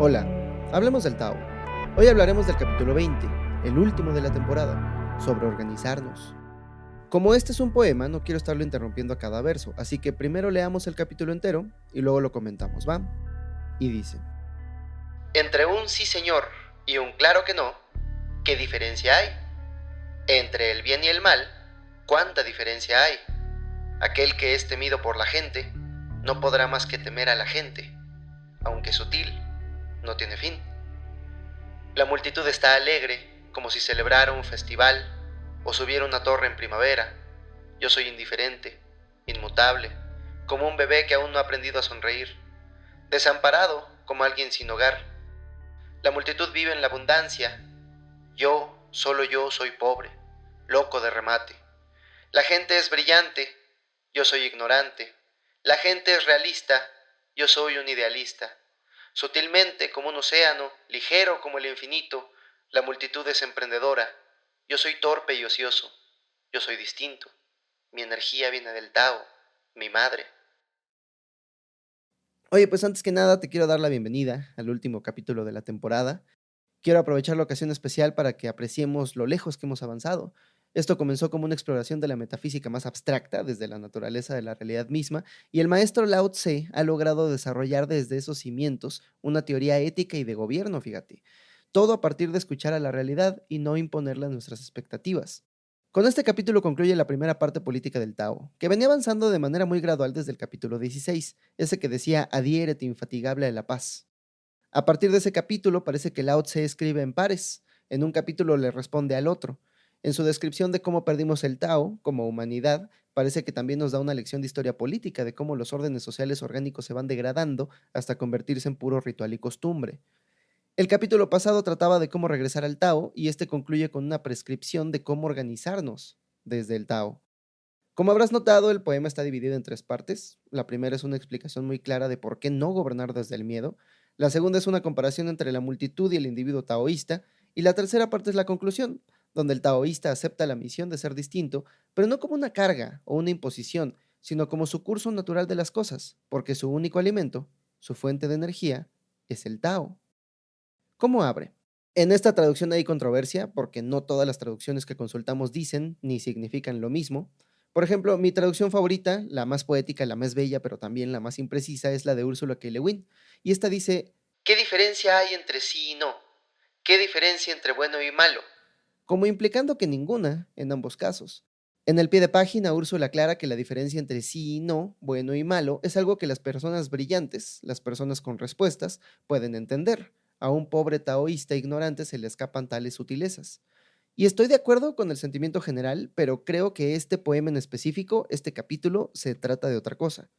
Hola, hablemos del Tao. Hoy hablaremos del capítulo 20, el último de la temporada, sobre organizarnos. Como este es un poema, no quiero estarlo interrumpiendo a cada verso, así que primero leamos el capítulo entero y luego lo comentamos, ¿va? Y dice: Entre un sí señor y un claro que no, ¿qué diferencia hay? Entre el bien y el mal, ¿cuánta diferencia hay? Aquel que es temido por la gente, no podrá más que temer a la gente, aunque sutil, no tiene fin. La multitud está alegre, como si celebrara un festival o subiera una torre en primavera. Yo soy indiferente, inmutable, como un bebé que aún no ha aprendido a sonreír, desamparado como alguien sin hogar. La multitud vive en la abundancia. Yo, solo yo, soy pobre, loco de remate. La gente es brillante, yo soy ignorante. La gente es realista, yo soy un idealista. Sutilmente como un océano, ligero como el infinito, la multitud es emprendedora. Yo soy torpe y ocioso. Yo soy distinto. Mi energía viene del Tao, mi madre. Oye, pues antes que nada te quiero dar la bienvenida al último capítulo de la temporada. Quiero aprovechar la ocasión especial para que apreciemos lo lejos que hemos avanzado. Esto comenzó como una exploración de la metafísica más abstracta, desde la naturaleza de la realidad misma, y el maestro Lao Tse ha logrado desarrollar desde esos cimientos una teoría ética y de gobierno, fíjate. Todo a partir de escuchar a la realidad y no imponerle a nuestras expectativas. Con este capítulo concluye la primera parte política del Tao, que venía avanzando de manera muy gradual desde el capítulo 16, ese que decía adhiérete infatigable a la paz. A partir de ese capítulo parece que Lao Tse escribe en pares. En un capítulo le responde al otro. En su descripción de cómo perdimos el Tao como humanidad, parece que también nos da una lección de historia política, de cómo los órdenes sociales orgánicos se van degradando hasta convertirse en puro ritual y costumbre. El capítulo pasado trataba de cómo regresar al Tao y este concluye con una prescripción de cómo organizarnos desde el Tao. Como habrás notado, el poema está dividido en tres partes. La primera es una explicación muy clara de por qué no gobernar desde el miedo. La segunda es una comparación entre la multitud y el individuo taoísta. Y la tercera parte es la conclusión, donde el taoísta acepta la misión de ser distinto, pero no como una carga o una imposición, sino como su curso natural de las cosas, porque su único alimento, su fuente de energía, es el Tao. ¿Cómo abre? En esta traducción hay controversia porque no todas las traducciones que consultamos dicen ni significan lo mismo. Por ejemplo, mi traducción favorita, la más poética, la más bella, pero también la más imprecisa, es la de Úrsula K. Le Guin. Y esta dice: ¿qué diferencia hay entre sí y no? ¿Qué diferencia entre bueno y malo? Como implicando que ninguna en ambos casos. En el pie de página, Úrsula aclara que la diferencia entre sí y no, bueno y malo, es algo que las personas brillantes, las personas con respuestas, pueden entender. A un pobre taoísta ignorante se le escapan tales sutilezas. Y estoy de acuerdo con el sentimiento general, pero creo que este poema en específico, este capítulo, se trata de otra cosa.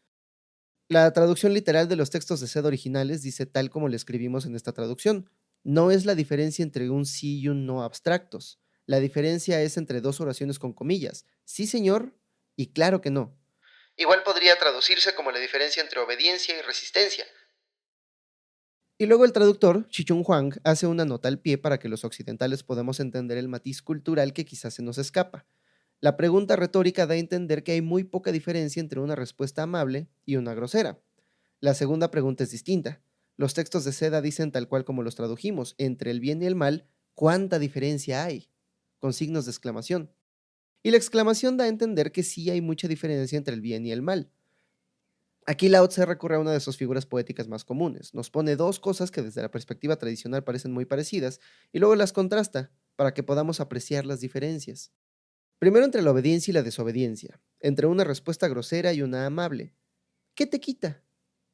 La traducción literal de los textos de sed originales dice tal como lo escribimos en esta traducción. No es la diferencia entre un sí y un no abstractos. La diferencia es entre dos oraciones con comillas. Sí, señor, y claro que no. Igual podría traducirse como la diferencia entre obediencia y resistencia. Y luego el traductor, Chichung Huang, hace una nota al pie para que los occidentales podamos entender el matiz cultural que quizás se nos escapa. La pregunta retórica da a entender que hay muy poca diferencia entre una respuesta amable y una grosera. La segunda pregunta es distinta. Los textos de Seda dicen tal cual como los tradujimos, entre el bien y el mal, ¿cuánta diferencia hay? Con signos de exclamación. Y la exclamación da a entender que sí hay mucha diferencia entre el bien y el mal. Aquí Lao Tse recurre a una de sus figuras poéticas más comunes. Nos pone dos cosas que desde la perspectiva tradicional parecen muy parecidas y luego las contrasta para que podamos apreciar las diferencias. Primero entre la obediencia y la desobediencia, entre una respuesta grosera y una amable. ¿Qué te quita?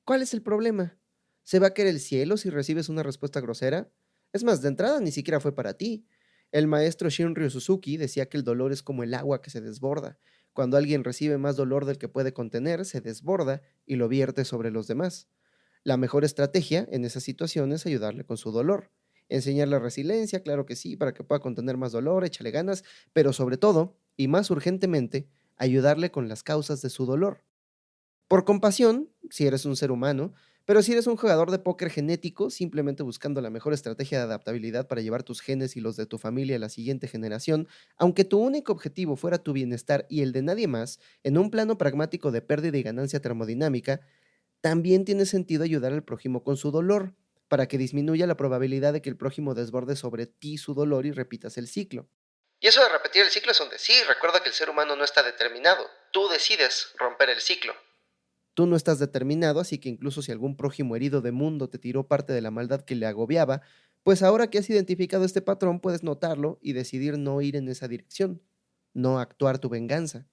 ¿Cuál es el problema? ¿Se va a caer el cielo si recibes una respuesta grosera? Es más, de entrada ni siquiera fue para ti. El maestro Shinryu Suzuki decía que el dolor es como el agua que se desborda. Cuando alguien recibe más dolor del que puede contener, se desborda y lo vierte sobre los demás. La mejor estrategia en esa situación es ayudarle con su dolor. Enseñarle resiliencia, claro que sí, para que pueda contener más dolor, échale ganas, pero sobre todo, y más urgentemente, ayudarle con las causas de su dolor. Por compasión, si eres un ser humano, pero si eres un jugador de póker genético, simplemente buscando la mejor estrategia de adaptabilidad para llevar tus genes y los de tu familia a la siguiente generación, aunque tu único objetivo fuera tu bienestar y el de nadie más, en un plano pragmático de pérdida y ganancia termodinámica, también tiene sentido ayudar al prójimo con su dolor, para que disminuya la probabilidad de que el prójimo desborde sobre ti su dolor y repitas el ciclo. Y eso de repetir el ciclo es un decir. Recuerda que el ser humano no está determinado. Tú decides romper el ciclo. Tú no estás determinado, así que incluso si algún prójimo herido de mundo te tiró parte de la maldad que le agobiaba, pues ahora que has identificado este patrón puedes notarlo y decidir no ir en esa dirección, no actuar tu venganza.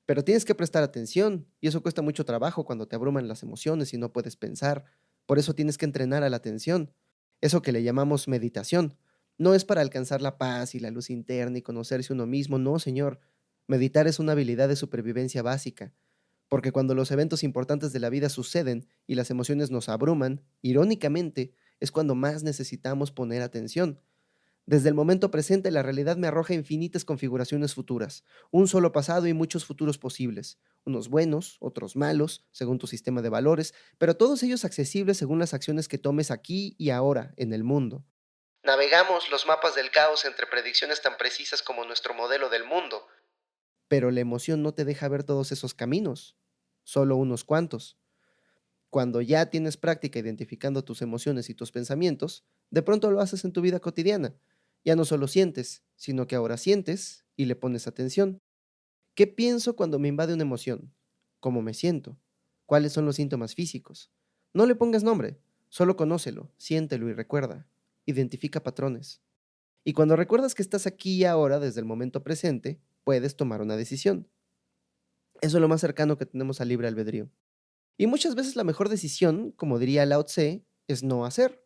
Pero tienes que prestar atención, y eso cuesta mucho trabajo cuando te abruman las emociones y no puedes pensar. Por eso tienes que entrenar a la atención. Eso que le llamamos meditación. No es para alcanzar la paz y la luz interna y conocerse uno mismo, no, señor. Meditar es una habilidad de supervivencia básica, porque cuando los eventos importantes de la vida suceden y las emociones nos abruman, irónicamente, es cuando más necesitamos poner atención. Desde el momento presente, la realidad me arroja infinitas configuraciones futuras, un solo pasado y muchos futuros posibles, unos buenos, otros malos, según tu sistema de valores, pero todos ellos accesibles según las acciones que tomes aquí y ahora en el mundo. Navegamos los mapas del caos entre predicciones tan precisas como nuestro modelo del mundo, pero la emoción no te deja ver todos esos caminos, solo unos cuantos. Cuando ya tienes práctica identificando tus emociones y tus pensamientos, de pronto lo haces en tu vida cotidiana. Ya no solo sientes, sino que ahora sientes y le pones atención. ¿Qué pienso cuando me invade una emoción? ¿Cómo me siento? ¿Cuáles son los síntomas físicos? No le pongas nombre, solo conócelo, siéntelo y recuerda. Identifica patrones. Y cuando recuerdas que estás aquí y ahora desde el momento presente, puedes tomar una decisión. Eso es lo más cercano que tenemos al libre albedrío. Y muchas veces la mejor decisión, como diría Lao Tse, es no hacer.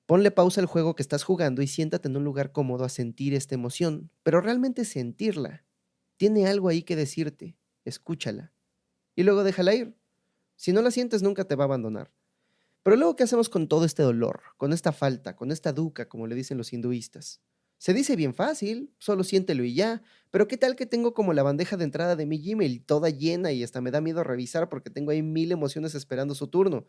Ponle pausa al juego que estás jugando y siéntate en un lugar cómodo a sentir esta emoción, pero realmente sentirla. Tiene algo ahí que decirte, escúchala. Y luego déjala ir. Si no la sientes, nunca te va a abandonar. Pero luego, ¿qué hacemos con todo este dolor, con esta falta, con esta dukkha, como le dicen los hinduistas? Se dice bien fácil, solo siéntelo y ya, pero ¿qué tal que tengo como la bandeja de entrada de mi Gmail toda llena y hasta me da miedo revisar porque tengo ahí 1000 emociones esperando su turno?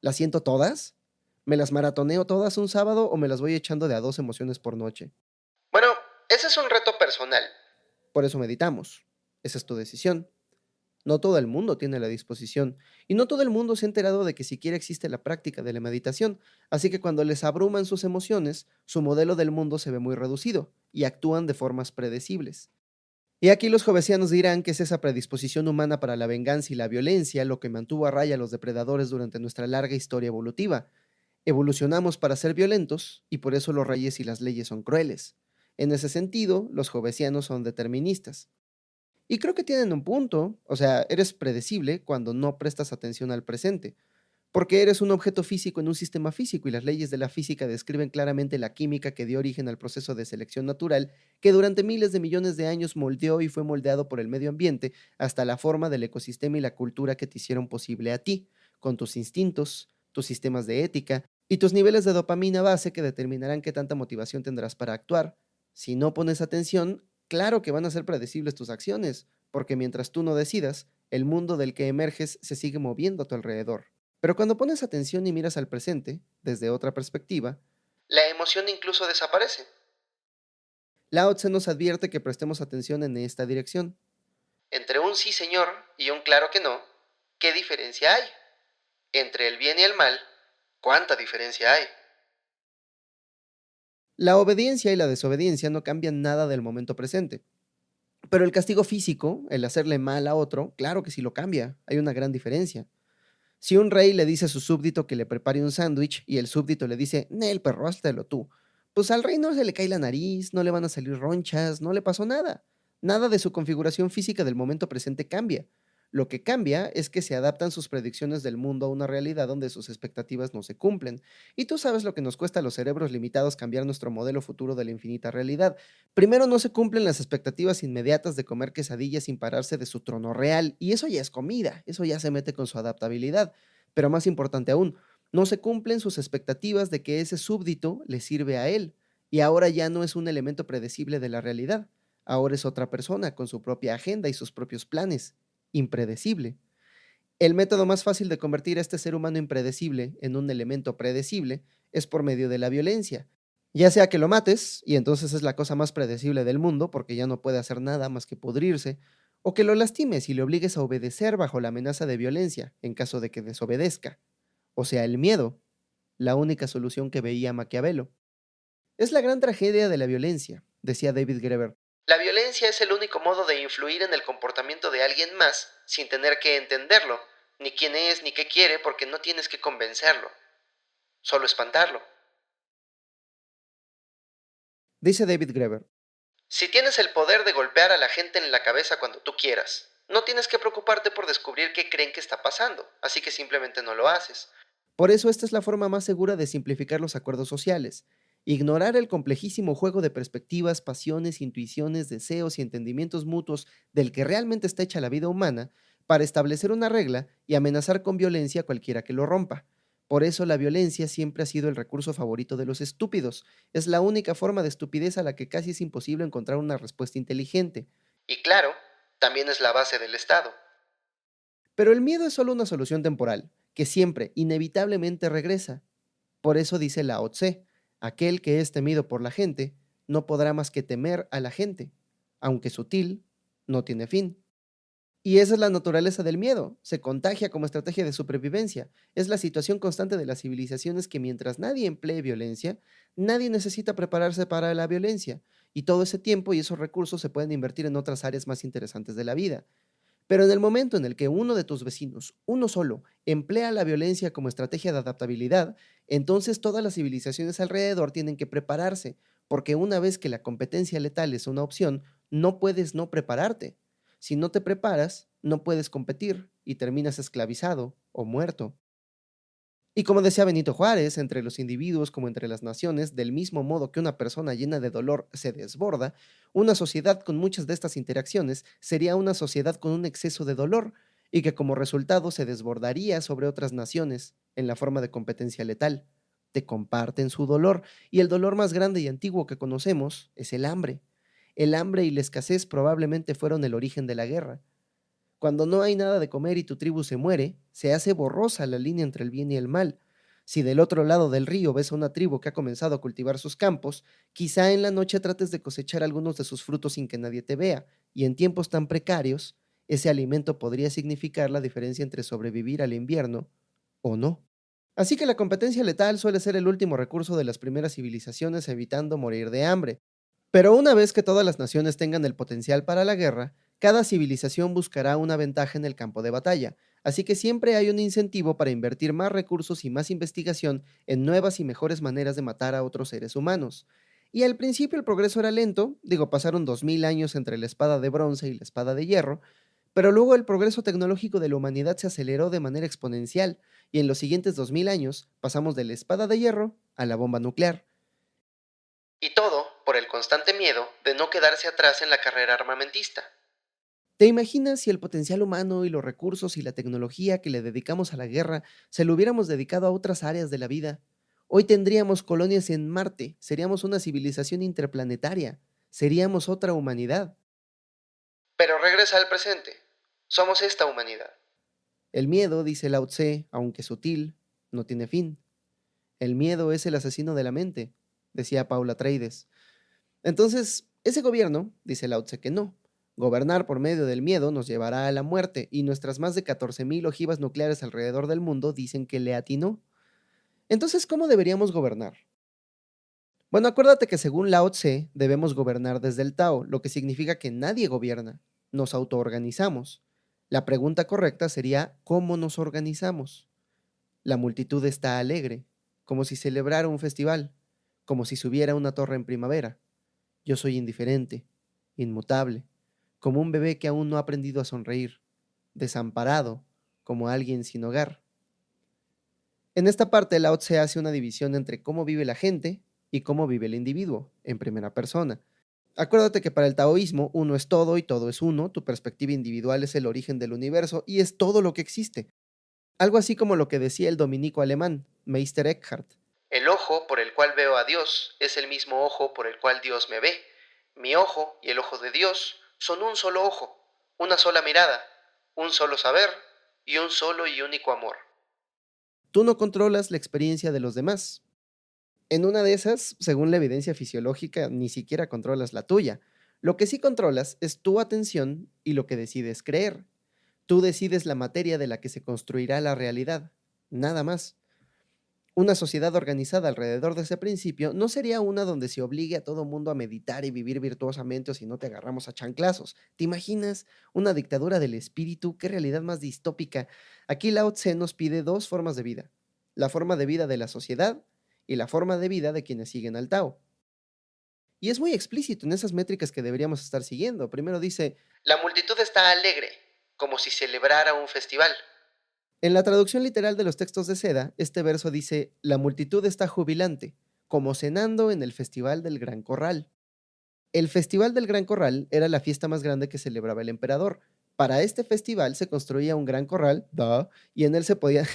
¿Las siento todas? ¿Me las maratoneo todas un sábado o me las voy echando de a 2 emociones por noche? Bueno, ese es un reto personal. Por eso meditamos. Esa es tu decisión. No todo el mundo tiene la disposición y no todo el mundo se ha enterado de que siquiera existe la práctica de la meditación, así que cuando les abruman sus emociones, su modelo del mundo se ve muy reducido y actúan de formas predecibles. Y aquí los jovesianos dirán que es esa predisposición humana para la venganza y la violencia lo que mantuvo a raya a los depredadores durante nuestra larga historia evolutiva. Evolucionamos para ser violentos y por eso los reyes y las leyes son crueles. En ese sentido, los jovesianos son deterministas. Y creo que tienen un punto, o sea, eres predecible cuando no prestas atención al presente, porque eres un objeto físico en un sistema físico y las leyes de la física describen claramente la química que dio origen al proceso de selección natural que durante miles de millones de años moldeó y fue moldeado por el medio ambiente hasta la forma del ecosistema y la cultura que te hicieron posible a ti, con tus instintos, tus sistemas de ética y tus niveles de dopamina base que determinarán qué tanta motivación tendrás para actuar. Si no pones atención, claro que van a ser predecibles tus acciones, porque mientras tú no decidas, el mundo del que emerges se sigue moviendo a tu alrededor. Pero cuando pones atención y miras al presente, desde otra perspectiva, la emoción incluso desaparece. Lao Tse nos advierte que prestemos atención en esta dirección. Entre un sí señor y un claro que no, ¿qué diferencia hay? Entre el bien y el mal, ¿cuánta diferencia hay? La obediencia y la desobediencia no cambian nada del momento presente. Pero el castigo físico, el hacerle mal a otro, claro que sí lo cambia. Hay una gran diferencia. Si un rey le dice a su súbdito que le prepare un sándwich y el súbdito le dice, Nel, perro, háztelo tú, pues al rey no se le cae la nariz, no le van a salir ronchas, no le pasó nada. Nada de su configuración física del momento presente cambia. Lo que cambia es que se adaptan sus predicciones del mundo a una realidad donde sus expectativas no se cumplen. Y tú sabes lo que nos cuesta a los cerebros limitados cambiar nuestro modelo futuro de la infinita realidad. Primero, no se cumplen las expectativas inmediatas de comer quesadillas sin pararse de su trono real, y eso ya es comida, eso ya se mete con su adaptabilidad. Pero más importante aún, no se cumplen sus expectativas de que ese súbdito le sirve a él, y ahora ya no es un elemento predecible de la realidad, ahora es otra persona con su propia agenda y sus propios planes, impredecible. El método más fácil de convertir a este ser humano impredecible en un elemento predecible es por medio de la violencia. Ya sea que lo mates, y entonces es la cosa más predecible del mundo porque ya no puede hacer nada más que pudrirse, o que lo lastimes y le obligues a obedecer bajo la amenaza de violencia en caso de que desobedezca, o sea, el miedo. la única solución que veía Maquiavelo. Es la gran tragedia de la violencia, decía David Graeber. La violencia es el único modo de influir en el comportamiento de alguien más sin tener que entenderlo, ni quién es ni qué quiere, porque no tienes que convencerlo, solo espantarlo. Dice David Graeber: si tienes el poder de golpear a la gente en la cabeza cuando tú quieras, no tienes que preocuparte por descubrir qué creen que está pasando, así que simplemente no lo haces. Por eso esta es la forma más segura de simplificar los acuerdos sociales. Ignorar el complejísimo juego de perspectivas, pasiones, intuiciones, deseos y entendimientos mutuos del que realmente está hecha la vida humana para establecer una regla y amenazar con violencia a cualquiera que lo rompa. Por eso la violencia siempre ha sido el recurso favorito de los estúpidos. Es la única forma de estupidez a la que casi es imposible encontrar una respuesta inteligente. Y claro, también es la base del Estado. Pero el miedo es solo una solución temporal, que siempre, inevitablemente regresa. Por eso dice Lao Tse: aquel que es temido por la gente no podrá más que temer a la gente, aunque sutil, no tiene fin. Y esa es la naturaleza del miedo, se contagia como estrategia de supervivencia. Es la situación constante de las civilizaciones que mientras nadie emplee violencia, nadie necesita prepararse para la violencia, y todo ese tiempo y esos recursos se pueden invertir en otras áreas más interesantes de la vida. Pero en el momento en el que uno de tus vecinos, uno solo, emplea la violencia como estrategia de adaptabilidad, entonces todas las civilizaciones alrededor tienen que prepararse, porque una vez que la competencia letal es una opción, no puedes no prepararte. Si no te preparas, no puedes competir y terminas esclavizado o muerto. Y como decía Benito Juárez, entre los individuos como entre las naciones, del mismo modo que una persona llena de dolor se desborda, una sociedad con muchas de estas interacciones sería una sociedad con un exceso de dolor y que como resultado se desbordaría sobre otras naciones en la forma de competencia letal. Te comparten su dolor, y el dolor más grande y antiguo que conocemos es el hambre. El hambre y la escasez probablemente fueron el origen de la guerra. Cuando no hay nada de comer y tu tribu se muere, se hace borrosa la línea entre el bien y el mal. Si del otro lado del río ves a una tribu que ha comenzado a cultivar sus campos, quizá en la noche trates de cosechar algunos de sus frutos sin que nadie te vea, y en tiempos tan precarios, ese alimento podría significar la diferencia entre sobrevivir al invierno o no. Así que la competencia letal suele ser el último recurso de las primeras civilizaciones, evitando morir de hambre. Pero una vez que todas las naciones tengan el potencial para la guerra, cada civilización buscará una ventaja en el campo de batalla, así que siempre hay un incentivo para invertir más recursos y más investigación en nuevas y mejores maneras de matar a otros seres humanos. Y al principio el progreso era lento, pasaron 2000 años entre la espada de bronce y la espada de hierro, pero luego el progreso tecnológico de la humanidad se aceleró de manera exponencial, y en los siguientes 2000 años pasamos de la espada de hierro a la bomba nuclear. Y todo por el constante miedo de no quedarse atrás en la carrera armamentista. ¿Te imaginas si el potencial humano y los recursos y la tecnología que le dedicamos a la guerra se lo hubiéramos dedicado a otras áreas de la vida? Hoy tendríamos colonias en Marte, seríamos una civilización interplanetaria, seríamos otra humanidad. Pero regresa al presente. Somos esta humanidad. El miedo, dice Lao Tse, aunque sutil, no tiene fin. El miedo es el asesino de la mente, decía Paul Atreides. Entonces, ese gobierno, dice Lao Tse, que no. Gobernar por medio del miedo nos llevará a la muerte, y nuestras más de 14,000 ojivas nucleares alrededor del mundo dicen que le atinó. Entonces, ¿cómo deberíamos gobernar? Bueno, acuérdate que según Lao Tse debemos gobernar desde el Tao, lo que significa que nadie gobierna, nos autoorganizamos. La pregunta correcta sería: ¿cómo nos organizamos? La multitud está alegre, como si celebrara un festival, como si subiera una torre en primavera. Yo soy indiferente, inmutable, como un bebé que aún no ha aprendido a sonreír, desamparado, como alguien sin hogar. En esta parte, Lao Tse hace una división entre cómo vive la gente y cómo vive el individuo, en primera persona. Acuérdate que para el taoísmo uno es todo y todo es uno, tu perspectiva individual es el origen del universo y es todo lo que existe. Algo así como lo que decía el dominico alemán, Meister Eckhart. El ojo por el cual veo a Dios es el mismo ojo por el cual Dios me ve. Mi ojo y el ojo de Dios son un solo ojo, una sola mirada, un solo saber y un solo y único amor. Tú no controlas la experiencia de los demás. En una de esas, según la evidencia fisiológica, ni siquiera controlas la tuya. Lo que sí controlas es tu atención y lo que decides creer. Tú decides la materia de la que se construirá la realidad, nada más. Una sociedad organizada alrededor de ese principio no sería una donde se obligue a todo mundo a meditar y vivir virtuosamente o si no te agarramos a chanclazos. ¿Te imaginas una dictadura del espíritu? ¿Qué realidad más distópica? Aquí Lao Tse nos pide dos formas de vida: la forma de vida de la sociedad y la forma de vida de quienes siguen al Tao. Y es muy explícito en esas métricas que deberíamos estar siguiendo. Primero dice: la multitud está alegre, como si celebrara un festival. En la traducción literal de los textos de Seda, este verso dice: la multitud está jubilante, como cenando en el Festival del Gran Corral. El Festival del Gran Corral era la fiesta más grande que celebraba el emperador. Para este festival se construía un gran corral, ¡duh!, y en él se podía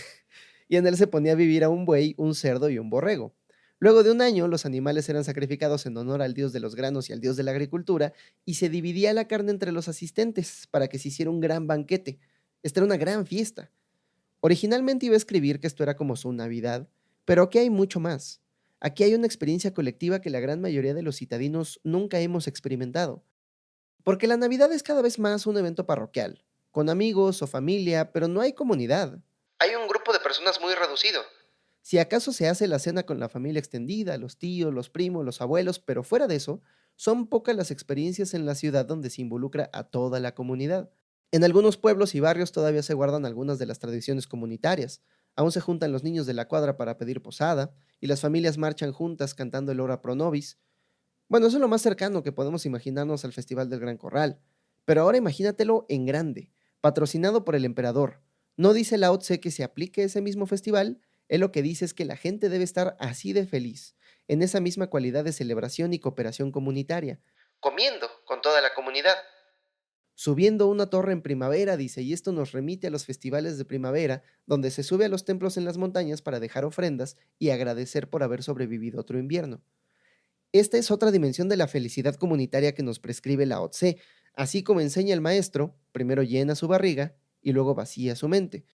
y en él se ponía a vivir a un buey, un cerdo y un borrego. Luego de un año, los animales eran sacrificados en honor al dios de los granos y al dios de la agricultura, y se dividía la carne entre los asistentes para que se hiciera un gran banquete. Esta era una gran fiesta. Originalmente iba a escribir que esto era como su Navidad, pero aquí hay mucho más. Aquí hay una experiencia colectiva que la gran mayoría de los citadinos nunca hemos experimentado. Porque la Navidad es cada vez más un evento parroquial, con amigos o familia, pero no hay comunidad. Hay un grupo de personas muy reducido. Si acaso se hace la cena con la familia extendida, los tíos, los primos, los abuelos, pero fuera de eso, son pocas las experiencias en la ciudad donde se involucra a toda la comunidad. En algunos pueblos y barrios todavía se guardan algunas de las tradiciones comunitarias. Aún se juntan los niños de la cuadra para pedir posada, y las familias marchan juntas cantando el Ora Pro Nobis. Bueno, eso es lo más cercano que podemos imaginarnos al Festival del Gran Corral. Pero ahora imagínatelo en grande, patrocinado por el emperador. No dice Lao Tse que se aplique ese mismo festival, él lo que dice es que la gente debe estar así de feliz, en esa misma cualidad de celebración y cooperación comunitaria, comiendo con toda la comunidad. Subiendo una torre en primavera, dice, y esto nos remite a los festivales de primavera, donde se sube a los templos en las montañas para dejar ofrendas y agradecer por haber sobrevivido otro invierno. Esta es otra dimensión de la felicidad comunitaria que nos prescribe Lao Tse. Así como enseña el maestro, primero llena su barriga y luego vacía su mente.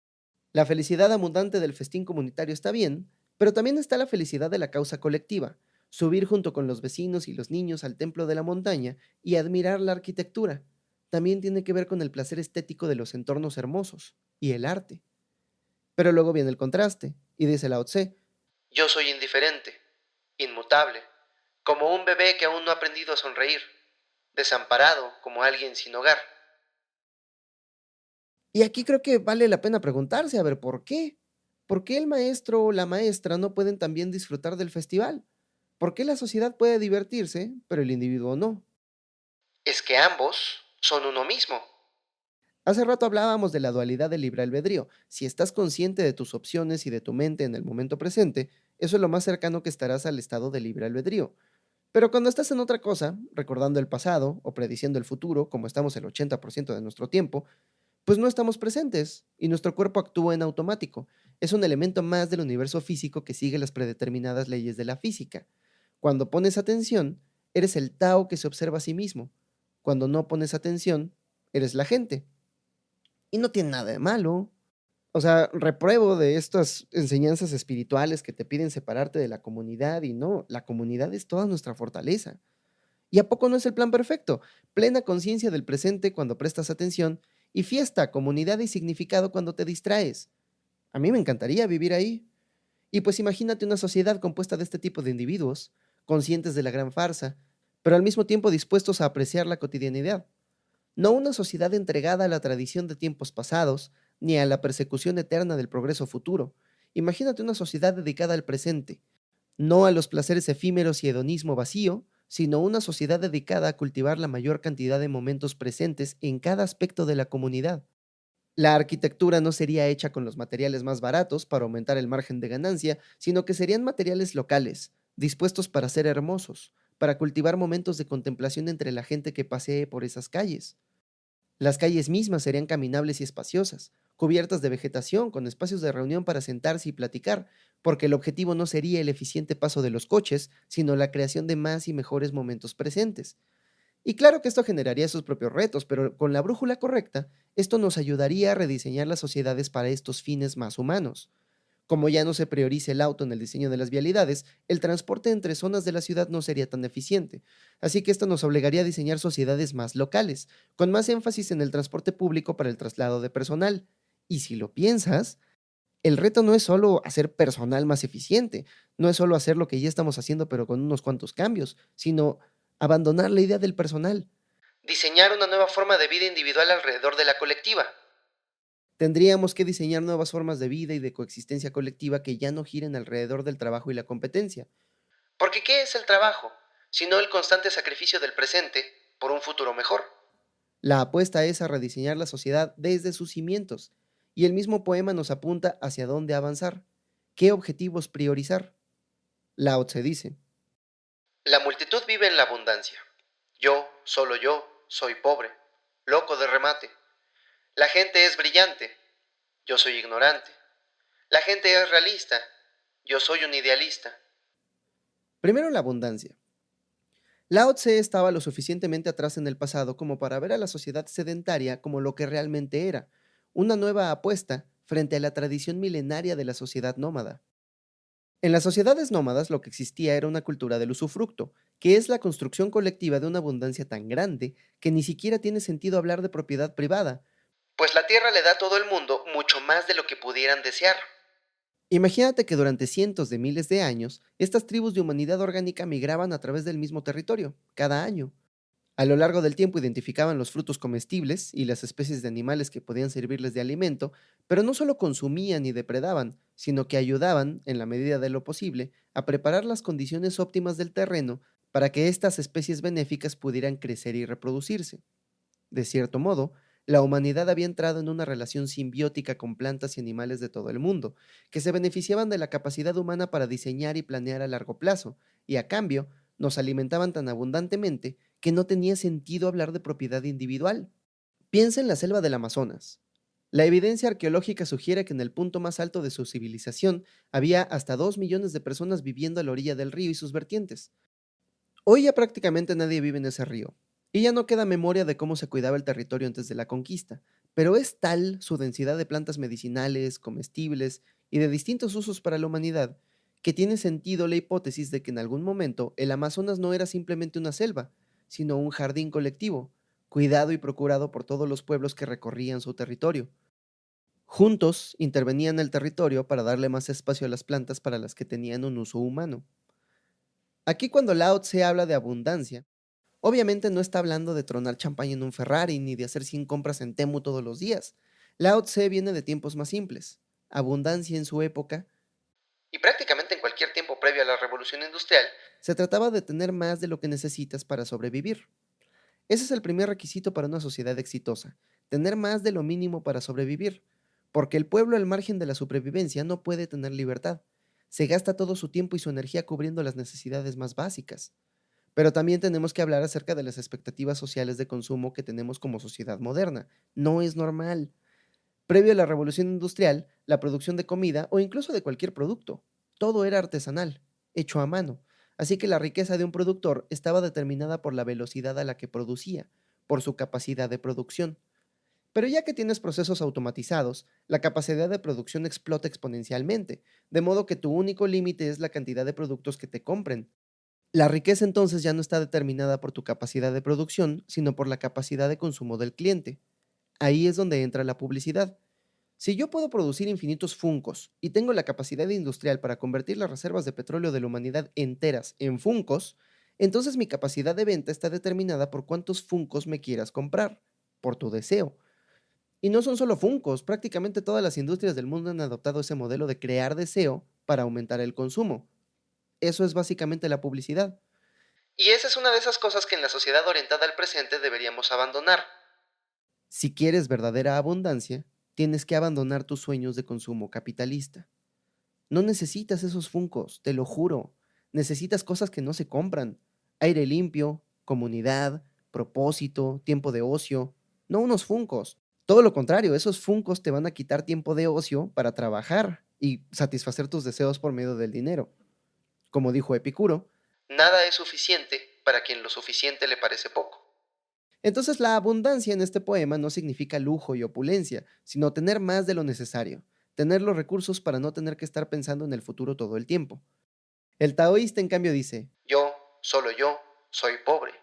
La felicidad abundante del festín comunitario está bien, pero también está la felicidad de la causa colectiva: subir junto con los vecinos y los niños al templo de la montaña y admirar la arquitectura. También tiene que ver con el placer estético de los entornos hermosos y el arte. Pero luego viene el contraste, y dice Lao Tse: yo soy indiferente, inmutable, como un bebé que aún no ha aprendido a sonreír, desamparado como alguien sin hogar. Y aquí creo que vale la pena preguntarse, a ver, ¿por qué? ¿Por qué el maestro o la maestra no pueden también disfrutar del festival? ¿Por qué la sociedad puede divertirse, pero el individuo no? Es que ambos son uno mismo. Hace rato hablábamos de la dualidad del libre albedrío. Si estás consciente de tus opciones y de tu mente en el momento presente, eso es lo más cercano que estarás al estado de libre albedrío. Pero cuando estás en otra cosa, recordando el pasado o prediciendo el futuro, como estamos el 80% de nuestro tiempo, pues no estamos presentes y nuestro cuerpo actúa en automático. Es un elemento más del universo físico que sigue las predeterminadas leyes de la física. Cuando pones atención, eres el Tao que se observa a sí mismo. Cuando no pones atención, eres la gente. Y no tiene nada de malo. O sea, repruebo de estas enseñanzas espirituales que te piden separarte de la comunidad, y no, la comunidad es toda nuestra fortaleza. ¿Y a poco no es el plan perfecto? Plena conciencia del presente cuando prestas atención y fiesta, comunidad y significado cuando te distraes. A mí me encantaría vivir ahí. Y pues imagínate una sociedad compuesta de este tipo de individuos, conscientes de la gran farsa, pero al mismo tiempo dispuestos a apreciar la cotidianidad. No una sociedad entregada a la tradición de tiempos pasados, ni a la persecución eterna del progreso futuro. Imagínate una sociedad dedicada al presente, no a los placeres efímeros y hedonismo vacío, sino una sociedad dedicada a cultivar la mayor cantidad de momentos presentes en cada aspecto de la comunidad. La arquitectura no sería hecha con los materiales más baratos para aumentar el margen de ganancia, sino que serían materiales locales, dispuestos para ser hermosos, para cultivar momentos de contemplación entre la gente que pasee por esas calles. Las calles mismas serían caminables y espaciosas, cubiertas de vegetación, con espacios de reunión para sentarse y platicar, porque el objetivo no sería el eficiente paso de los coches, sino la creación de más y mejores momentos presentes. Y claro que esto generaría sus propios retos, pero con la brújula correcta, esto nos ayudaría a rediseñar las sociedades para estos fines más humanos. Como ya no se prioriza el auto en el diseño de las vialidades, el transporte entre zonas de la ciudad no sería tan eficiente. Así que esto nos obligaría a diseñar sociedades más locales, con más énfasis en el transporte público para el traslado de personal. Y si lo piensas, El reto no es solo hacer personal más eficiente, no es solo hacer lo que ya estamos haciendo pero con unos cuantos cambios, sino abandonar la idea del personal. Diseñar una nueva forma de vida individual alrededor de la colectiva. Tendríamos que diseñar nuevas formas de vida y de coexistencia colectiva que ya no giren alrededor del trabajo y la competencia. Porque ¿qué es el trabajo? Sino el constante sacrificio del presente por un futuro mejor. La apuesta es a rediseñar la sociedad desde sus cimientos, y el mismo poema nos apunta hacia dónde avanzar, qué objetivos priorizar. Lao Tse dice: la multitud vive en la abundancia. Yo, solo yo, soy pobre, loco de remate. La gente es brillante, yo soy ignorante. La gente es realista, yo soy un idealista. Primero la abundancia. Lao Tse estaba lo suficientemente atrás en el pasado como para ver a la sociedad sedentaria como lo que realmente era, una nueva apuesta frente a la tradición milenaria de la sociedad nómada. En las sociedades nómadas lo que existía era una cultura del usufructo, que es la construcción colectiva de una abundancia tan grande que ni siquiera tiene sentido hablar de propiedad privada, pues la tierra le da a todo el mundo mucho más de lo que pudieran desear. Imagínate que durante cientos de miles de años, estas tribus de humanidad orgánica migraban a través del mismo territorio, cada año. A lo largo del tiempo identificaban los frutos comestibles y las especies de animales que podían servirles de alimento, pero no solo consumían y depredaban, sino que ayudaban, en la medida de lo posible, a preparar las condiciones óptimas del terreno para que estas especies benéficas pudieran crecer y reproducirse. De cierto modo, la humanidad había entrado en una relación simbiótica con plantas y animales de todo el mundo, que se beneficiaban de la capacidad humana para diseñar y planear a largo plazo, y a cambio nos alimentaban tan abundantemente que no tenía sentido hablar de propiedad individual. Piensa en la selva del Amazonas. La evidencia arqueológica sugiere que en el punto más alto de su civilización había hasta 2 millones de personas viviendo a la orilla del río y sus vertientes. Hoy ya prácticamente nadie vive en ese río, y ya no queda memoria de cómo se cuidaba el territorio antes de la conquista, pero es tal su densidad de plantas medicinales, comestibles y de distintos usos para la humanidad, que tiene sentido la hipótesis de que en algún momento el Amazonas no era simplemente una selva, sino un jardín colectivo, cuidado y procurado por todos los pueblos que recorrían su territorio. Juntos intervenían el territorio para darle más espacio a las plantas para las que tenían un uso humano. Aquí cuando Lao Tse habla de abundancia, obviamente no está hablando de tronar champaña en un Ferrari ni de hacer 100 compras en Temu todos los días. Lao Tse viene de tiempos más simples. Abundancia en su época, y prácticamente en cualquier tiempo previo a la revolución industrial, se trataba de tener más de lo que necesitas para sobrevivir. Ese es el primer requisito para una sociedad exitosa, tener más de lo mínimo para sobrevivir, porque el pueblo al margen de la supervivencia no puede tener libertad. Se gasta todo su tiempo y su energía cubriendo las necesidades más básicas. Pero también tenemos que hablar acerca de las expectativas sociales de consumo que tenemos como sociedad moderna. No es normal. Previo a la revolución industrial, la producción de comida o incluso de cualquier producto, todo era artesanal, hecho a mano. Así que la riqueza de un productor estaba determinada por la velocidad a la que producía, por su capacidad de producción. Pero ya que tienes procesos automatizados, la capacidad de producción explota exponencialmente, de modo que tu único límite es la cantidad de productos que te compren. La riqueza entonces ya no está determinada por tu capacidad de producción, sino por la capacidad de consumo del cliente. Ahí es donde entra la publicidad. Si yo puedo producir infinitos funcos y tengo la capacidad industrial para convertir las reservas de petróleo de la humanidad enteras en funcos, entonces mi capacidad de venta está determinada por cuántos funcos me quieras comprar, por tu deseo. Y no son solo funcos, prácticamente todas las industrias del mundo han adoptado ese modelo de crear deseo para aumentar el consumo. Eso es básicamente la publicidad. Y esa es una de esas cosas que en la sociedad orientada al presente deberíamos abandonar. Si quieres verdadera abundancia, tienes que abandonar tus sueños de consumo capitalista. No necesitas esos funcos, te lo juro. Necesitas cosas que no se compran. Aire limpio, comunidad, propósito, tiempo de ocio. No unos funcos. Todo lo contrario, esos funcos te van a quitar tiempo de ocio para trabajar y satisfacer tus deseos por medio del dinero. Como dijo Epicuro, nada es suficiente para quien lo suficiente le parece poco. Entonces la abundancia en este poema no significa lujo y opulencia, sino tener más de lo necesario, tener los recursos para no tener que estar pensando en el futuro todo el tiempo. El taoísta en cambio dice, yo, solo yo, soy pobre,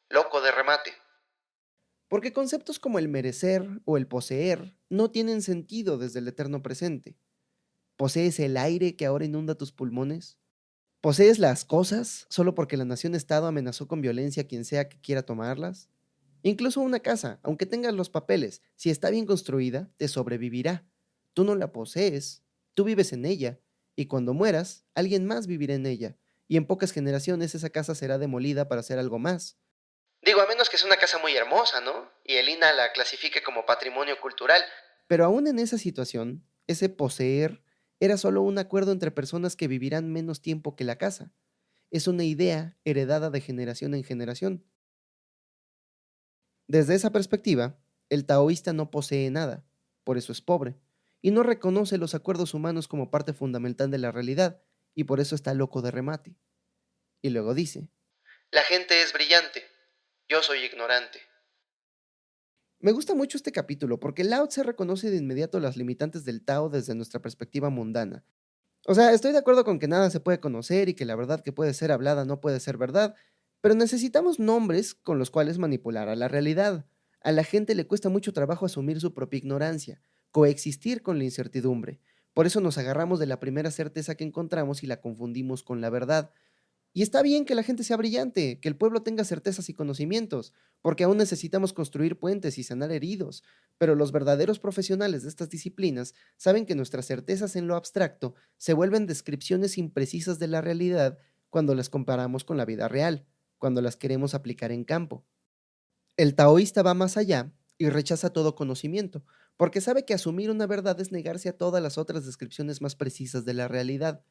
loco de remate. Porque conceptos como el merecer o el poseer no tienen sentido desde el eterno presente. ¿Posees el aire que ahora inunda tus pulmones? ¿Posees las cosas solo porque la nación-estado amenazó con violencia a quien sea que quiera tomarlas? Incluso una casa, aunque tengas los papeles, si está bien construida, te sobrevivirá. Tú no la posees, tú vives en ella, y cuando mueras, alguien más vivirá en ella, y en pocas generaciones esa casa será demolida para hacer algo más. Digo, a menos que sea una casa muy hermosa, ¿no? Y el INAH la clasifique como patrimonio cultural. Pero aún en esa situación, ese poseer era solo un acuerdo entre personas que vivirán menos tiempo que la casa. Es una idea heredada de generación en generación. Desde esa perspectiva, el taoísta no posee nada, por eso es pobre, y no reconoce los acuerdos humanos como parte fundamental de la realidad, y por eso está loco de remate. Y luego dice, la gente es brillante, yo soy ignorante. Me gusta mucho este capítulo porque Lao Tse reconoce de inmediato las limitantes del Tao desde nuestra perspectiva mundana. O sea, estoy de acuerdo con que nada se puede conocer y que la verdad que puede ser hablada no puede ser verdad, pero necesitamos nombres con los cuales manipular a la realidad. A la gente le cuesta mucho trabajo asumir su propia ignorancia, coexistir con la incertidumbre. Por eso nos agarramos de la primera certeza que encontramos y la confundimos con la verdad. Y está bien que la gente sea brillante, que el pueblo tenga certezas y conocimientos, porque aún necesitamos construir puentes y sanar heridos, pero los verdaderos profesionales de estas disciplinas saben que nuestras certezas en lo abstracto se vuelven descripciones imprecisas de la realidad cuando las comparamos con la vida real, cuando las queremos aplicar en campo. El taoísta va más allá y rechaza todo conocimiento, porque sabe que asumir una verdad es negarse a todas las otras descripciones más precisas de la realidad.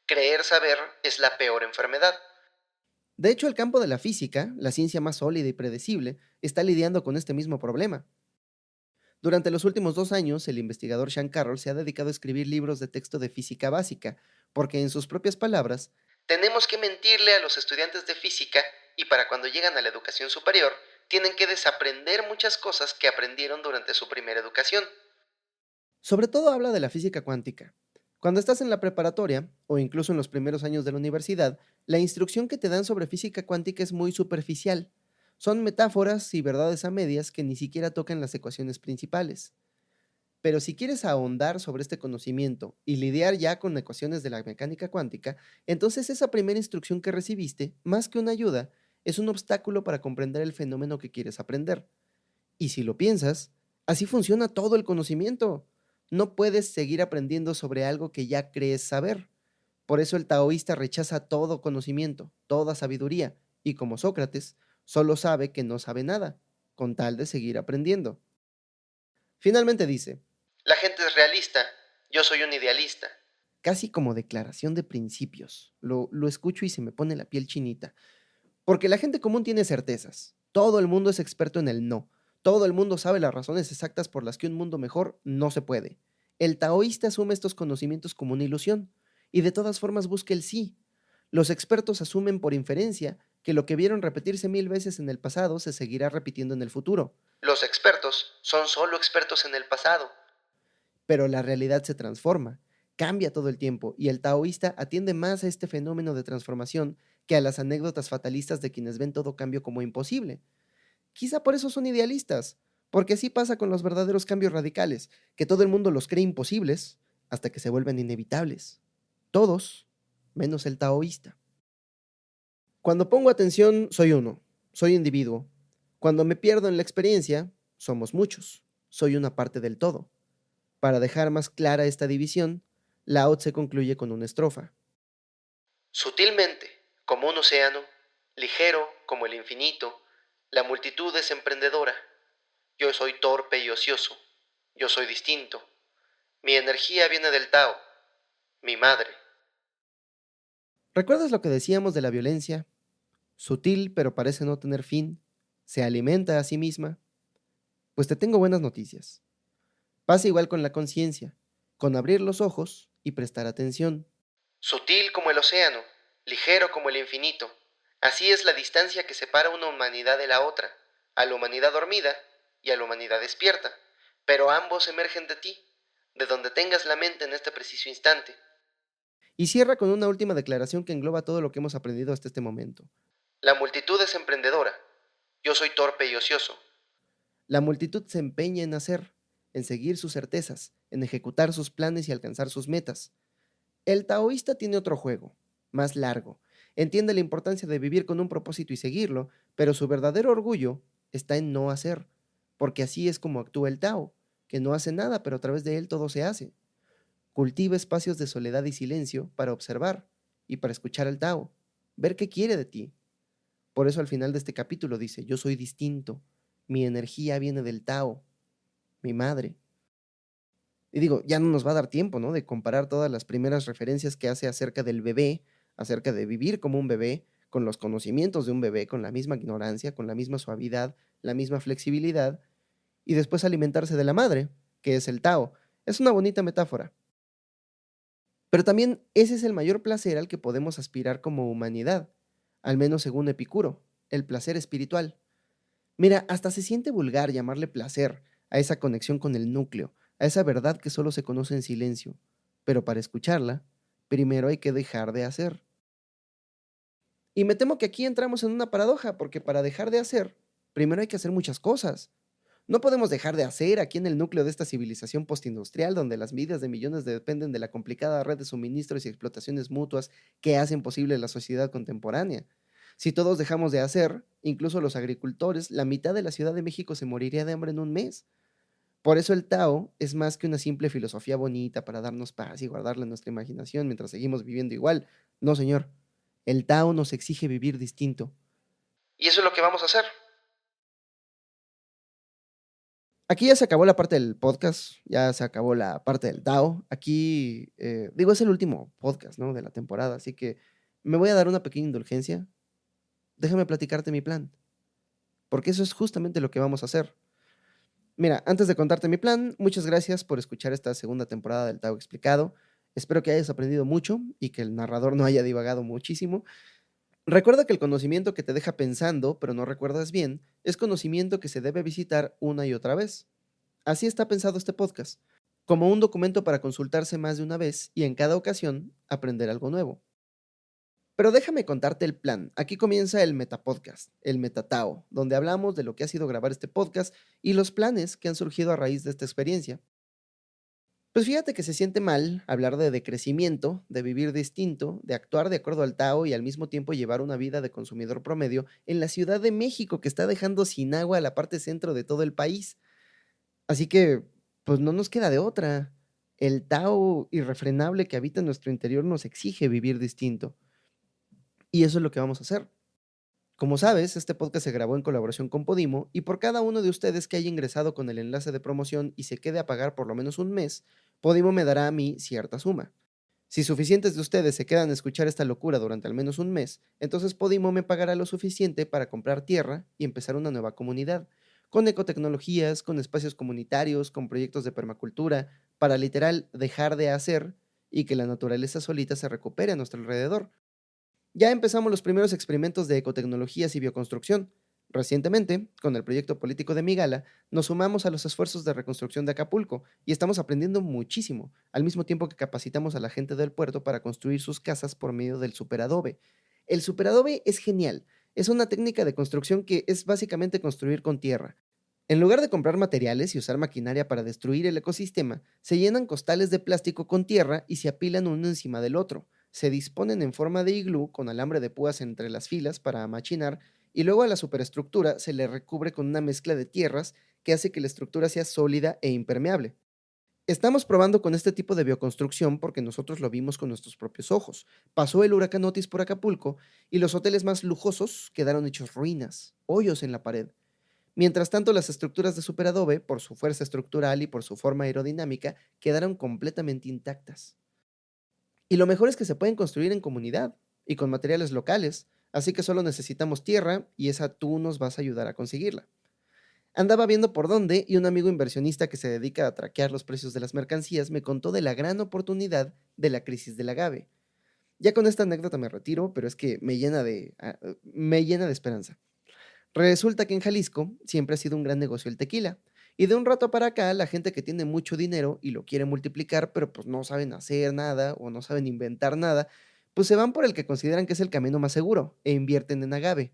Creer saber es la peor enfermedad. De hecho, el campo de la física, la ciencia más sólida y predecible, está lidiando con este mismo problema. Durante los últimos 2 años, el investigador Sean Carroll se ha dedicado a escribir libros de texto de física básica, porque en sus propias palabras, tenemos que mentirle a los estudiantes de física y para cuando llegan a la educación superior, tienen que desaprender muchas cosas que aprendieron durante su primera educación. Sobre todo habla de la física cuántica. Cuando estás en la preparatoria, o incluso en los primeros años de la universidad, la instrucción que te dan sobre física cuántica es muy superficial. Son metáforas y verdades a medias que ni siquiera tocan las ecuaciones principales. Pero si quieres ahondar sobre este conocimiento y lidiar ya con ecuaciones de la mecánica cuántica, entonces esa primera instrucción que recibiste, más que una ayuda, es un obstáculo para comprender el fenómeno que quieres aprender. Y si lo piensas, así funciona todo el conocimiento. No puedes seguir aprendiendo sobre algo que ya crees saber. Por eso el taoísta rechaza todo conocimiento, toda sabiduría, y como Sócrates, solo sabe que no sabe nada, con tal de seguir aprendiendo. Finalmente dice, la gente es realista, yo soy un idealista. Casi como declaración de principios. Lo escucho y se me pone la piel chinita. Porque la gente común tiene certezas. Todo el mundo es experto en el no. Todo el mundo sabe las razones exactas por las que un mundo mejor no se puede. El taoísta asume estos conocimientos como una ilusión y de todas formas busca el sí. Los expertos asumen por inferencia que lo que vieron repetirse 1000 veces en el pasado se seguirá repitiendo en el futuro. Los expertos son solo expertos en el pasado. Pero la realidad se transforma, cambia todo el tiempo y el taoísta atiende más a este fenómeno de transformación que a las anécdotas fatalistas de quienes ven todo cambio como imposible. Quizá por eso son idealistas, porque así pasa con los verdaderos cambios radicales, que todo el mundo los cree imposibles hasta que se vuelven inevitables. Todos, menos el taoísta. Cuando pongo atención, soy uno, soy individuo. Cuando me pierdo en la experiencia, somos muchos, soy una parte del todo. Para dejar más clara esta división, Lao Tse concluye con una estrofa. Sutilmente, como un océano, ligero como el infinito, la multitud es emprendedora. Yo soy torpe y ocioso. Yo soy distinto. Mi energía viene del Tao, mi madre. ¿Recuerdas lo que decíamos de la violencia? Sutil, pero parece no tener fin. Se alimenta a sí misma. Pues te tengo buenas noticias. Pasa igual con la conciencia, con abrir los ojos y prestar atención. Sutil como el océano, ligero como el infinito. Así es la distancia que separa una humanidad de la otra, a la humanidad dormida y a la humanidad despierta. Pero ambos emergen de ti, de donde tengas la mente en este preciso instante. Y cierra con una última declaración que engloba todo lo que hemos aprendido hasta este momento. La multitud es emprendedora. Yo soy torpe y ocioso. La multitud se empeña en hacer, en seguir sus certezas, en ejecutar sus planes y alcanzar sus metas. El taoísta tiene otro juego, más largo. Entiende la importancia de vivir con un propósito y seguirlo, pero su verdadero orgullo está en no hacer, porque así es como actúa el Tao, que no hace nada, pero a través de él todo se hace. Cultiva espacios de soledad y silencio para observar y para escuchar al Tao, ver qué quiere de ti. Por eso al final de este capítulo dice, yo soy distinto, mi energía viene del Tao, mi madre. Y digo, ya no nos va a dar tiempo, ¿no? De comparar todas las primeras referencias que hace acerca del bebé, acerca de vivir como un bebé, con los conocimientos de un bebé, con la misma ignorancia, con la misma suavidad, la misma flexibilidad, y después alimentarse de la madre, que es el Tao. Es una bonita metáfora. Pero también ese es el mayor placer al que podemos aspirar como humanidad, al menos según Epicuro, el placer espiritual. Mira, hasta se siente vulgar llamarle placer a esa conexión con el núcleo, a esa verdad que solo se conoce en silencio. Pero para escucharla, primero hay que dejar de hacer. Y me temo que aquí entramos en una paradoja, porque para dejar de hacer, primero hay que hacer muchas cosas. No podemos dejar de hacer aquí en el núcleo de esta civilización postindustrial, donde las vidas de millones dependen de la complicada red de suministros y explotaciones mutuas que hacen posible la sociedad contemporánea. Si todos dejamos de hacer, incluso los agricultores, la mitad de la Ciudad de México se moriría de hambre en un mes. Por eso el Tao es más que una simple filosofía bonita para darnos paz y guardarla en nuestra imaginación mientras seguimos viviendo igual. No, señor. El Tao nos exige vivir distinto. Y eso es lo que vamos a hacer. Aquí ya se acabó la parte del podcast, ya se acabó la parte del Tao. Aquí, digo, es el último podcast, ¿no? De la temporada, así que me voy a dar una pequeña indulgencia. Déjame platicarte mi plan, porque eso es justamente lo que vamos a hacer. Mira, antes de contarte mi plan, muchas gracias por escuchar esta segunda temporada del Tao Explicado. Espero que hayas aprendido mucho y que el narrador no haya divagado muchísimo. Recuerda que el conocimiento que te deja pensando, pero no recuerdas bien, es conocimiento que se debe visitar una y otra vez. Así está pensado este podcast, como un documento para consultarse más de una vez y en cada ocasión aprender algo nuevo. Pero déjame contarte el plan. Aquí comienza el Metapodcast, el Metatao, donde hablamos de lo que ha sido grabar este podcast y los planes que han surgido a raíz de esta experiencia. Pues fíjate que se siente mal hablar de decrecimiento, de vivir distinto, de actuar de acuerdo al Tao y al mismo tiempo llevar una vida de consumidor promedio en la Ciudad de México, que está dejando sin agua a la parte centro de todo el país. Así que, pues no nos queda de otra. El Tao irrefrenable que habita en nuestro interior nos exige vivir distinto. Y eso es lo que vamos a hacer. Como sabes, este podcast se grabó en colaboración con Podimo y por cada uno de ustedes que haya ingresado con el enlace de promoción y se quede a pagar por lo menos un mes, Podimo me dará a mí cierta suma. Si suficientes de ustedes se quedan a escuchar esta locura durante al menos un mes, entonces Podimo me pagará lo suficiente para comprar tierra y empezar una nueva comunidad, con ecotecnologías, con espacios comunitarios, con proyectos de permacultura, para literal dejar de hacer y que la naturaleza solita se recupere a nuestro alrededor. Ya empezamos los primeros experimentos de ecotecnologías y bioconstrucción. Recientemente, con el proyecto político de Migala, nos sumamos a los esfuerzos de reconstrucción de Acapulco y estamos aprendiendo muchísimo, al mismo tiempo que capacitamos a la gente del puerto para construir sus casas por medio del superadobe. El superadobe es genial, es una técnica de construcción que es básicamente construir con tierra. En lugar de comprar materiales y usar maquinaria para destruir el ecosistema, se llenan costales de plástico con tierra y se apilan uno encima del otro. Se disponen en forma de iglú con alambre de púas entre las filas para amachinar y luego a la superestructura se le recubre con una mezcla de tierras que hace que la estructura sea sólida e impermeable. Estamos probando con este tipo de bioconstrucción porque nosotros lo vimos con nuestros propios ojos. Pasó el huracán Otis por Acapulco y los hoteles más lujosos quedaron hechos ruinas, hoyos en la pared. Mientras tanto, las estructuras de superadobe, por su fuerza estructural y por su forma aerodinámica, quedaron completamente intactas. Y lo mejor es que se pueden construir en comunidad y con materiales locales, así que solo necesitamos tierra y esa tú nos vas a ayudar a conseguirla. Andaba viendo por dónde y un amigo inversionista que se dedica a traquear los precios de las mercancías me contó de la gran oportunidad de la crisis del agave. Ya con esta anécdota me retiro, pero es que me llena de esperanza. Resulta que en Jalisco siempre ha sido un gran negocio el tequila. Y de un rato para acá, la gente que tiene mucho dinero y lo quiere multiplicar, pero pues no saben hacer nada o no saben inventar nada, pues se van por el que consideran que es el camino más seguro e invierten en agave.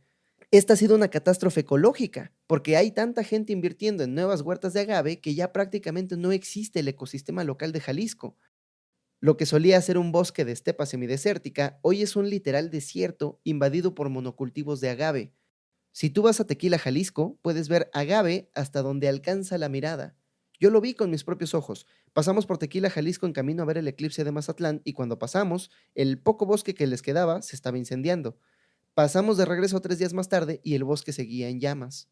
Esta ha sido una catástrofe ecológica, porque hay tanta gente invirtiendo en nuevas huertas de agave que ya prácticamente no existe el ecosistema local de Jalisco. Lo que solía ser un bosque de estepa semidesértica, hoy es un literal desierto invadido por monocultivos de agave. Si tú vas a Tequila, Jalisco, puedes ver agave hasta donde alcanza la mirada. Yo lo vi con mis propios ojos. Pasamos por Tequila, Jalisco en camino a ver el eclipse de Mazatlán y cuando pasamos, el poco bosque que les quedaba se estaba incendiando. Pasamos de regreso 3 días más tarde y el bosque seguía en llamas.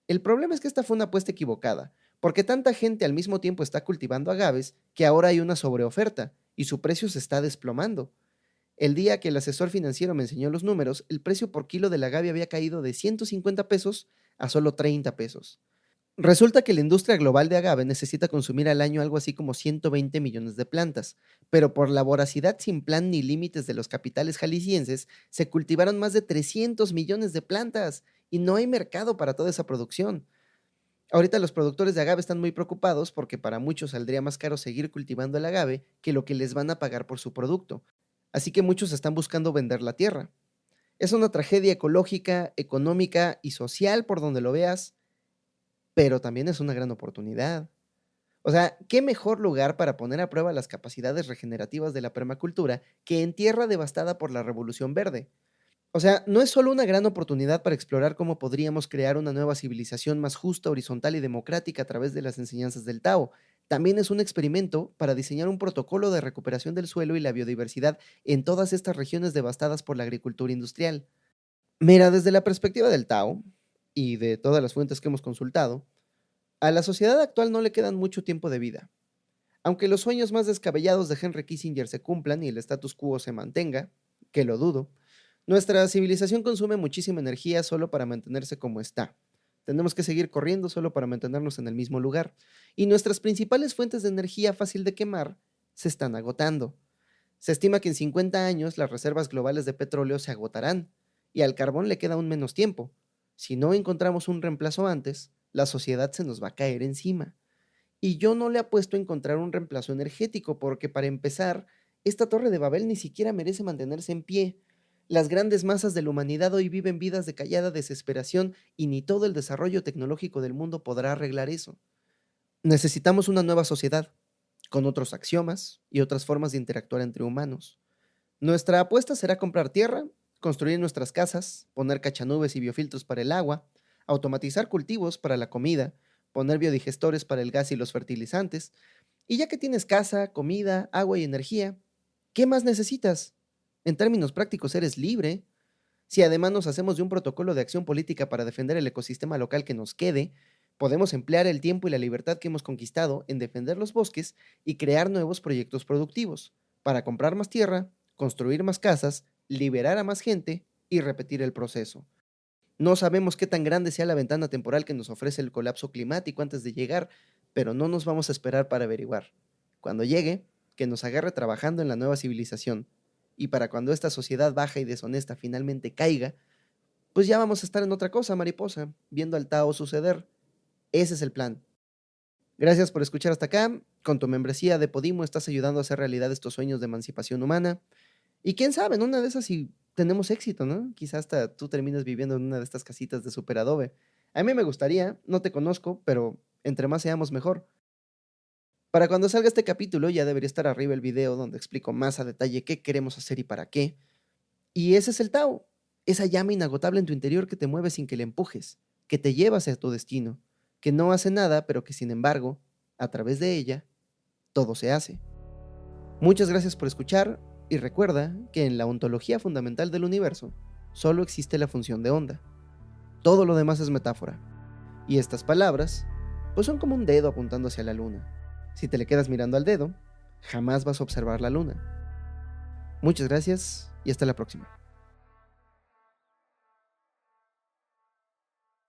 El problema es que esta fue una apuesta equivocada, porque tanta gente al mismo tiempo está cultivando agaves que ahora hay una sobreoferta y su precio se está desplomando. El día que el asesor financiero me enseñó los números, el precio por kilo del agave había caído de 150 pesos a solo 30 pesos. Resulta que la industria global de agave necesita consumir al año algo así como 120 millones de plantas, pero por la voracidad sin plan ni límites de los capitales jaliscienses, se cultivaron más de 300 millones de plantas y no hay mercado para toda esa producción. Ahorita los productores de agave están muy preocupados porque para muchos saldría más caro seguir cultivando el agave que lo que les van a pagar por su producto. Así que muchos están buscando vender la tierra. Es una tragedia ecológica, económica y social por donde lo veas, pero también es una gran oportunidad. O sea, ¿qué mejor lugar para poner a prueba las capacidades regenerativas de la permacultura que en tierra devastada por la Revolución Verde? O sea, no es solo una gran oportunidad para explorar cómo podríamos crear una nueva civilización más justa, horizontal y democrática a través de las enseñanzas del Tao. También es un experimento para diseñar un protocolo de recuperación del suelo y la biodiversidad en todas estas regiones devastadas por la agricultura industrial. Mira, desde la perspectiva del Tao y de todas las fuentes que hemos consultado, a la sociedad actual no le quedan mucho tiempo de vida. Aunque los sueños más descabellados de Henry Kissinger se cumplan y el status quo se mantenga, que lo dudo, nuestra civilización consume muchísima energía solo para mantenerse como está. Tenemos que seguir corriendo solo para mantenernos en el mismo lugar. Y nuestras principales fuentes de energía fácil de quemar se están agotando. Se estima que en 50 años las reservas globales de petróleo se agotarán y al carbón le queda aún menos tiempo. Si no encontramos un reemplazo antes, la sociedad se nos va a caer encima. Y yo no le apuesto a encontrar un reemplazo energético porque para empezar, esta torre de Babel ni siquiera merece mantenerse en pie. Las grandes masas de la humanidad hoy viven vidas de callada desesperación y ni todo el desarrollo tecnológico del mundo podrá arreglar eso. Necesitamos una nueva sociedad, con otros axiomas y otras formas de interactuar entre humanos. Nuestra apuesta será comprar tierra, construir nuestras casas, poner cachanubes y biofiltros para el agua, automatizar cultivos para la comida, poner biodigestores para el gas y los fertilizantes. Y ya que tienes casa, comida, agua y energía, ¿qué más necesitas? En términos prácticos, eres libre. Si además nos hacemos de un protocolo de acción política para defender el ecosistema local que nos quede, podemos emplear el tiempo y la libertad que hemos conquistado en defender los bosques y crear nuevos proyectos productivos, para comprar más tierra, construir más casas, liberar a más gente y repetir el proceso. No sabemos qué tan grande sea la ventana temporal que nos ofrece el colapso climático antes de llegar, pero no nos vamos a esperar para averiguar. Cuando llegue, que nos agarre trabajando en la nueva civilización. Y para cuando esta sociedad baja y deshonesta finalmente caiga, pues ya vamos a estar en otra cosa, mariposa, viendo al Tao suceder. Ese es el plan. Gracias por escuchar hasta acá. Con tu membresía de Podimo estás ayudando a hacer realidad estos sueños de emancipación humana. Y quién sabe, en una de esas si tenemos éxito, ¿no? Quizás hasta tú termines viviendo en una de estas casitas de super adobe. A mí me gustaría, no te conozco, pero entre más seamos mejor. Para cuando salga este capítulo ya debería estar arriba el video donde explico más a detalle qué queremos hacer y para qué. Y ese es el Tao, esa llama inagotable en tu interior que te mueve sin que le empujes, que te lleva hacia tu destino, que no hace nada, pero que sin embargo, a través de ella, todo se hace. Muchas gracias por escuchar y recuerda que en la ontología fundamental del universo solo existe la función de onda. Todo lo demás es metáfora. Y estas palabras, pues son como un dedo apuntando hacia la luna. Si te le quedas mirando al dedo, jamás vas a observar la luna. Muchas gracias y hasta la próxima.